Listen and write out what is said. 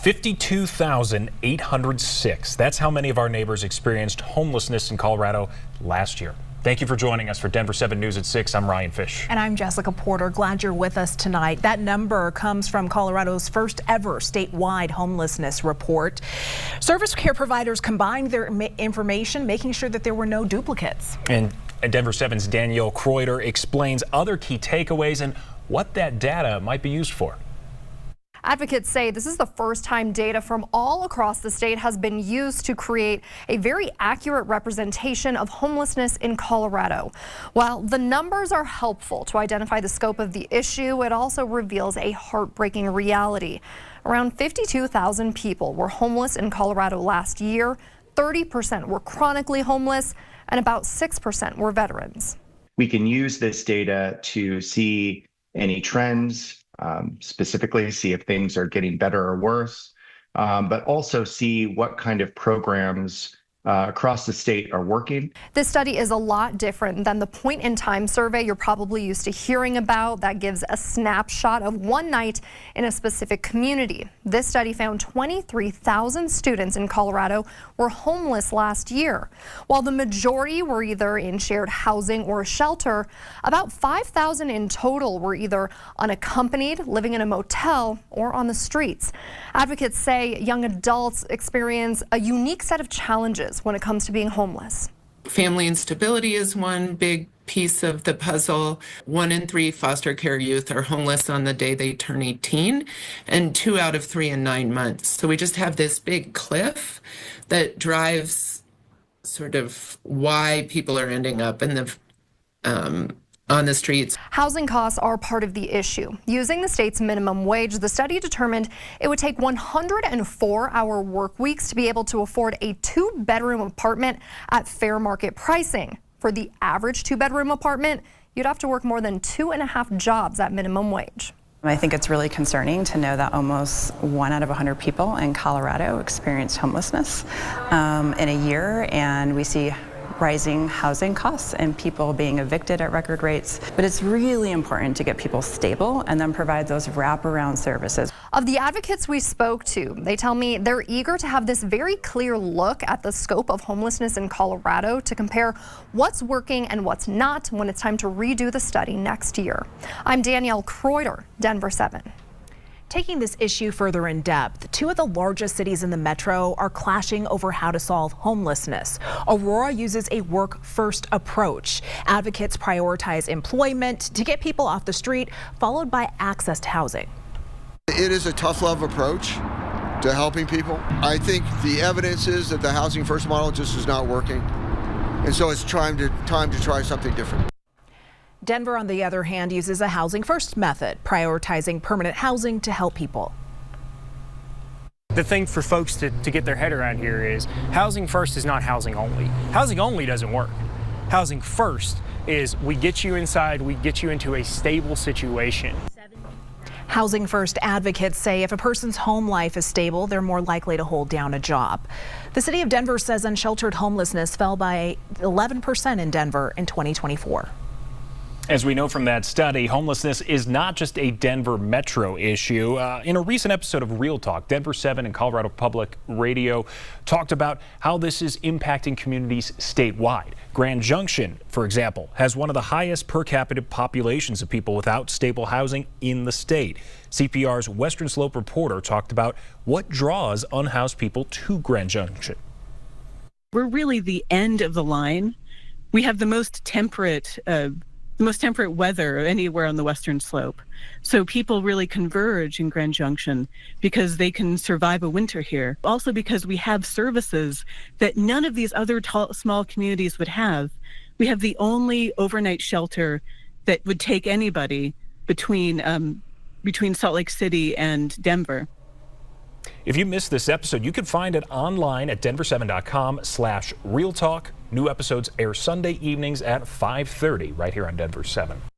52,806. That's how many of our neighbors experienced homelessness in Colorado last year. Thank you for joining us for Denver 7 News at 6. I'm Ryan Fish. And I'm Jessica Porter. Glad you're with us tonight. That number comes from Colorado's first ever statewide homelessness report. Service care providers combined their information, making sure that there were no duplicates. And Denver 7's Danielle Kreuter explains other key takeaways and what that data might be used for. Advocates say this is the first time data from all across the state has been used to create a very accurate representation of homelessness in Colorado. While the numbers are helpful to identify the scope of the issue, it also reveals a heartbreaking reality. Around 52,000 people were homeless in Colorado last year. 30% were chronically homeless, and about 6% were veterans. We can use this data to see any trends, specifically see if things are getting better or worse, but also see what kind of programs across the state are working. This study is a lot different than the point-in-time survey you're probably used to hearing about that gives a snapshot of one night in a specific community. This study found 23,000 students in Colorado were homeless last year. While the majority were either in shared housing or a shelter, about 5,000 in total were either unaccompanied, living in a motel, or on the streets. Advocates say young adults experience a unique set of challenges when it comes to being homeless. Family instability is one big piece of the puzzle. 1 in 3 foster care youth are homeless on the day they turn 18, and 2 out of 3 in 9 months. So we just have this big cliff that drives sort of why people are ending up in the on the streets. Housing costs are part of the issue. Using the state's minimum wage, the study determined it would take 104-hour work weeks to be able to afford a 2-bedroom apartment at fair market pricing. For the average 2-bedroom apartment, you'd have to work more than 2.5 jobs at minimum wage. I think it's really concerning to know that almost 1 out of 100 people in Colorado experienced homelessness in a year, and we see rising housing costs and people being evicted at record rates. But it's really important to get people stable and then provide those wraparound services. Of the advocates we spoke to, they tell me they're eager to have this very clear look at the scope of homelessness in Colorado to compare what's working and what's not when it's time to redo the study next year. I'm Danielle Kreuter, Denver 7. Taking this issue further in depth, 2 of the largest cities in the metro are clashing over how to solve homelessness. Aurora uses a work-first approach. Advocates prioritize employment to get people off the street, followed by access to housing. It is a tough love approach to helping people. I think the evidence is that the housing first model just is not working. And so it's time to try something different. Denver, on the other hand, uses a housing first method, prioritizing permanent housing to help people. The thing for folks to get their head around here is housing first is not housing only. Housing only doesn't work. Housing first is we get you inside, we get you into a stable situation. Housing first advocates say if a person's home life is stable, they're more likely to hold down a job. The city of Denver says unsheltered homelessness fell by 11% in Denver in 2024. As we know from that study, homelessness is not just a Denver metro issue. In a recent episode of Real Talk, Denver 7 and Colorado Public Radio talked about how this is impacting communities statewide. Grand Junction, for example, has one of the highest per capita populations of people without stable housing in the state. CPR's Western Slope reporter talked about what draws unhoused people to Grand Junction. We're really the end of the line. We have the most temperate weather anywhere on the Western Slope. So people really converge in Grand Junction because they can survive a winter here. Also because we have services that none of these other small communities would have. We have the only overnight shelter that would take anybody between Salt Lake City and Denver. If you missed this episode, you can find it online at denver7.com/realtalk. New episodes air Sunday evenings at 5:30 right here on Denver 7.